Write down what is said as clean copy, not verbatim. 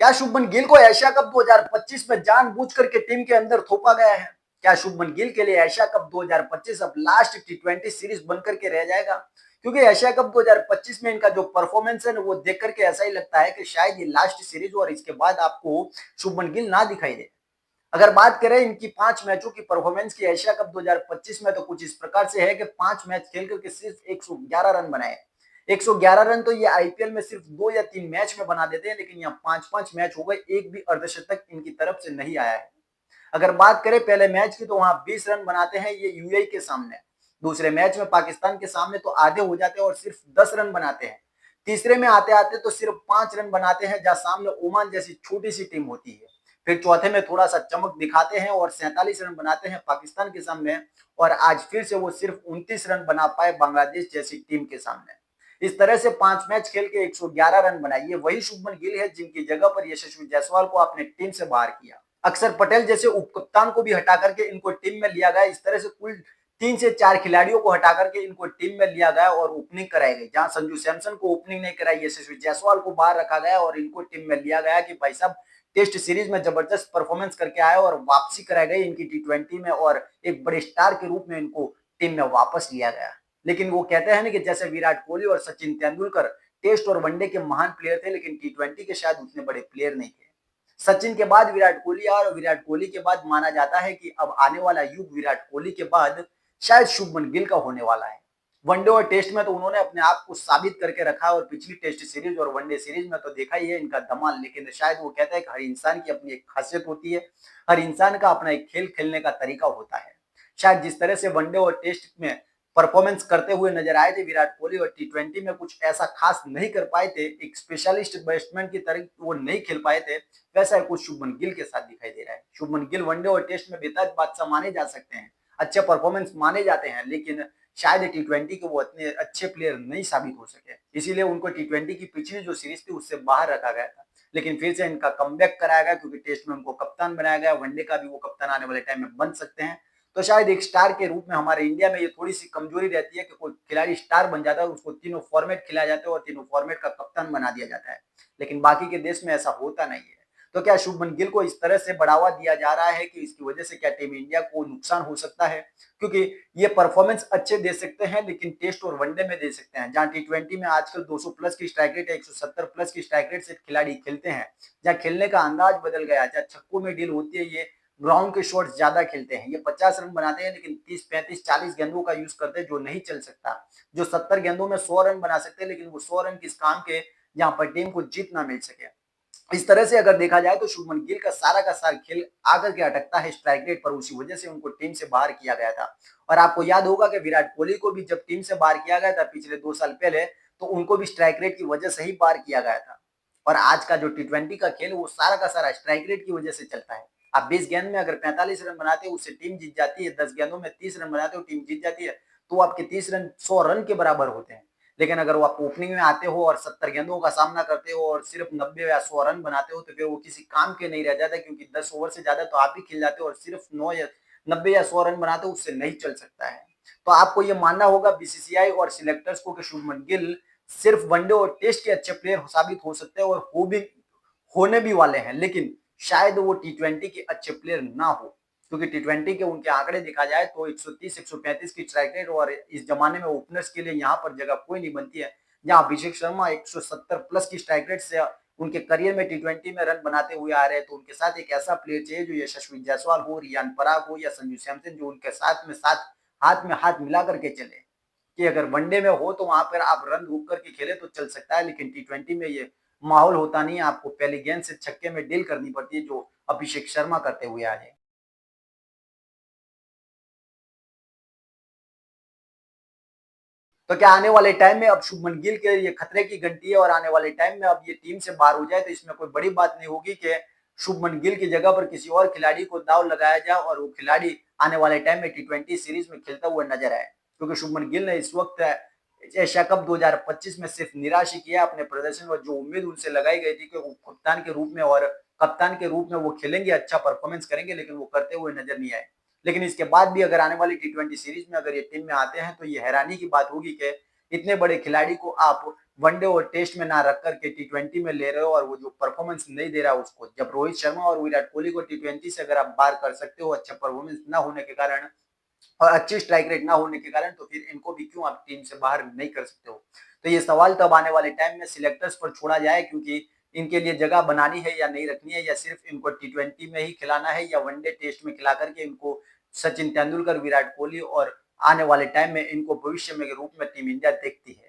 क्या शुभमन गिल को Asia cup 2025 में जानबूझ करके टीम के अंदर थोपा गया है? क्या शुभमन गिल के लिए एशिया कप 2025 अब लास्ट टी20 सीरीज बनकर के रह जाएगा? क्योंकि एशिया कप 2025 में इनका जो परफॉर्मेंस है वो देख करके ऐसा ही लगता है कि शायद ये लास्ट सीरीज और इसके बाद आपको शुभमन गिल ना दिखाई दे। अगर बात करें इनकी 5 मैचों की परफॉर्मेंस की एशिया कप 2025 में, तो कुछ इस प्रकार से है कि 5 मैच खेल करके सिर्फ 111 रन बनाए। 111 रन तो ये आईपीएल में सिर्फ 2 या 3 मैच में बना देते हैं, लेकिन यहाँ 5-5 मैच हो गए, एक भी अर्धशतक इनकी तरफ से नहीं आया है। अगर बात करें पहले मैच की, तो वहां 20 रन बनाते हैं ये यूएई के सामने। दूसरे मैच में पाकिस्तान के सामने तो आधे हो जाते हैं और सिर्फ 10 रन बनाते हैं। तीसरे में आते आते तो सिर्फ 5 रन बनाते हैं, जहां सामने ओमान जैसी छोटी सी टीम होती है। फिर चौथे में थोड़ा सा चमक दिखाते हैं और 47 रन बनाते हैं पाकिस्तान के सामने, और आज फिर से वो सिर्फ 29 रन बना पाए बांग्लादेश जैसी टीम के सामने। इस तरह से 5 मैच खेल के 111 रन बनाइए, वही शुभमन गिल है जिनकी जगह पर यशस्वी जायसवाल को आपने टीम से बाहर किया। अक्षर पटेल जैसे उपकप्तान को भी हटा करके इनको टीम में लिया गया। इस तरह से कुल 3 से 4 खिलाड़ियों को हटा करके इनको टीम में लिया गया और ओपनिंग कराई गई। जहां संजू सैमसन को ओपनिंग नहीं कराई, यशस्वी जायसवाल को बाहर रखा गया और इनको टीम में लिया गया कि भाई साहब टेस्ट सीरीज में जबरदस्त परफॉर्मेंस करके आए और वापसी कराई गई इनकी टी20 में, और एक बड़े स्टार के रूप में इनको टीम में वापस लिया गया। लेकिन वो कहते हैं ना कि जैसे विराट कोहली और सचिन तेंदुलकर टेस्ट और वनडे के महान प्लेयर थे, लेकिन टी20 के शायद उतने बड़े प्लेयर नहीं थे। सचिन के बाद विराट कोहली आया और विराट कोहली के बाद माना जाता है कि अब आने वाला युग विराट कोहली के बाद शायद शुभमन गिल का होने वाला है। वनडे और टेस्ट में तो उन्होंने अपने आप को साबित करके रखा है, और पिछली टेस्ट सीरीज और वनडे सीरीज में तो देखा ही है इनका धमाल। लेकिन शायद वो कहता है कि हर इंसान की अपनी एक खासियत होती है, हर इंसान का अपना एक खेल खेलने का तरीका होता है। शायद जिस तरह से वनडे और टेस्ट में परफॉर्मेंस करते हुए नजर आए थे विराट कोहली, और टी20 में कुछ ऐसा खास नहीं कर पाए थे, एक स्पेशलिस्ट बैट्समैन की तरह वो नहीं खेल पाए थे, वैसा कुछ शुभमन गिल के साथ दिखाई दे रहा है। शुभमन गिल वनडे और टेस्ट में बेताज बादशाह माने जा सकते हैं, अच्छे परफॉर्मेंस माने जाते हैं, लेकिन शायद टी20 के वो इतने अच्छे प्लेयर नहीं साबित हो सके, इसीलिए उनको टी20 की पिछली जो सीरीज थी उससे बाहर रखा गया था। लेकिन फिर से इनका कमबैक कराया गया, क्योंकि टेस्ट में उनको कप्तान बनाया गया, वनडे का भी वो कप्तान आने वाले टाइम में बन सकते हैं। तो शायद एक स्टार के रूप में हमारे इंडिया में ये थोड़ी सी कमजोरी रहती है कि कोई खिलाड़ी स्टार बन जाता है, उसको तीनों फॉर्मेट खिलाया जाता है और तीनों फॉर्मेट का कप्तान बना दिया जाता है, लेकिन बाकी के देश में ऐसा होता नहीं है। तो क्या शुभमन गिल को इस तरह से बढ़ावा दिया जा रहा है कि इसकी वजह से क्या टीम इंडिया को नुकसान हो सकता है? क्योंकि ये परफॉर्मेंस अच्छे दे सकते हैं, लेकिन टेस्ट और वनडे में दे सकते हैं। जहां टी20 में आजकल 200 प्लस की स्ट्राइक रेट है, 170 प्लस की स्ट्राइक रेट से खिलाड़ी खेलते हैं, जहां खेलने का अंदाज बदल गया, जहां छक्कों में डील होती है, ये ग्राउंड के शॉट्स ज्यादा खेलते हैं। ये 50 रन बनाते हैं, लेकिन 30, 35, 40 गेंदों का यूज करते हैं, जो नहीं चल सकता। जो 70 गेंदों में 100 रन बना सकते हैं, लेकिन वो 100 रन किस काम के जहां पर टीम को जीत ना मिल सके। इस तरह से अगर देखा जाए तो शुभमन गिल का सारा खेल आकर के अटकता है स्ट्राइक रेट पर, उसी वजह से उनको टीम से बाहर किया गया था। और आपको याद होगा कि विराट कोहली को भी जब टीम से बाहर किया गया था पिछले 2 साल पहले, तो उनको भी स्ट्राइक रेट की वजह से ही बाहर किया गया था। और आज का जो टी20 का खेल वो सारा का सारा स्ट्राइक रेट की वजह से चलता है। आप 20 गेंद में अगर 45 रन बनाते हो उससे टीम जीत जाती है, 10 गेंदों में 30 रन बनाते हो टीम जीत जाती है, तो आपके 30 रन 100 रन के बराबर होते हैं। लेकिन अगर वो आप ओपनिंग में आते हो और 70 गेंदों का सामना करते हो और सिर्फ 90 या 100 रन बनाते हो, तो फिर वो किसी काम के नहीं रह जाता, क्योंकि 10 ओवर से ज्यादा तो आप भी खेल जाते हो और सिर्फ 9 या 90 या 100 रन बनाते हो, उससे नहीं चल सकता है। तो आपको ये मानना होगा बीसीसीआई और सिलेक्टर्स को कि शुभमन गिल सिर्फ वनडे और टेस्ट के अच्छे प्लेयर साबित हो सकते हैं, और होने भी वाले हैं, लेकिन शायद वो टी20 के अच्छे प्लेयर ना हो, क्योंकि टी20 के उनके आंकड़े देखा जाए तो 130, 135 की स्ट्राइक रेट, और इस जमाने में ओपनर्स के लिए यहाँ पर जगह कोई नहीं बनती है। जहाँ अभिषेक शर्मा 170 प्लस की स्ट्राइक रेट से उनके करियर में टी20 में रन बनाते हुए आ रहे हैं, तो उनके साथ एक ऐसा प्लेयर चाहिए जो यशस्वी जायसवाल हो, रियान पराग हो या संजू सैमसन, जो उनके साथ हाथ में हाथ मिला करके चले, कि अगर वनडे में हो तो वहां पर आप रन रोक करके खेले तो चल सकता है, लेकिन टी20 में ये माहौल होता नहीं है। आपको पहली गेंद से छक्के में डील करनी पड़ती है, जो अभिषेक शर्मा करते हुए आ जाए। तो क्या आने वाले टाइम में अब शुभमन गिल के लिए खतरे की घंटी है, और आने वाले टाइम में अब ये टीम से बाहर हो जाए तो इसमें कोई बड़ी बात नहीं होगी कि शुभमन गिल की जगह पर किसी और खिलाड़ी को दाव लगाया जाए और वो खिलाड़ी आने वाले टाइम में टी20 सीरीज में खेलता हुआ नजर आए? क्योंकि शुभमन गिल ने इस वक्त एशिया कप 2025 में सिर्फ निराश ही किया अपने प्रदर्शन, और जो उम्मीद उनसे लगाई गई थी कि वो कप्तान के रूप में वो खेलेंगे, अच्छा परफॉर्मेंस करेंगे, लेकिन वो करते हुए नजर नहीं आए। लेकिन इसके बाद भी अगर आने वाली टी20 सीरीज में अगर ये टीम में आते हैं, तो ये हैरानी की बात होगी कि इतने बड़े खिलाड़ी को आप वनडे और टेस्ट में ना रख करके T20 में ले रहे हो और वो जो परफॉर्मेंस नहीं दे रहा है उसको, जब रोहित शर्मा और विराट कोहली को T20 से अगर आप बाहर कर सकते हो अच्छा परफॉर्मेंस ना होने के कारण और अच्छी स्ट्राइक रेट ना होने के कारण, तो फिर इनको भी क्यों आप टीम से बाहर नहीं कर सकते हो। तो ये सवाल तब आने वाले टाइम में सिलेक्टर्स पर छोड़ा जाए, क्योंकि इनके लिए जगह बनानी है या नहीं रखनी है, या सिर्फ इनको T20 में ही खिलाना है या वनडे टेस्ट में खिला करके इनको सचिन तेंदुलकर, विराट कोहली और आने वाले टाइम में इनको भविष्य में के रूप में टीम इंडिया देखती है।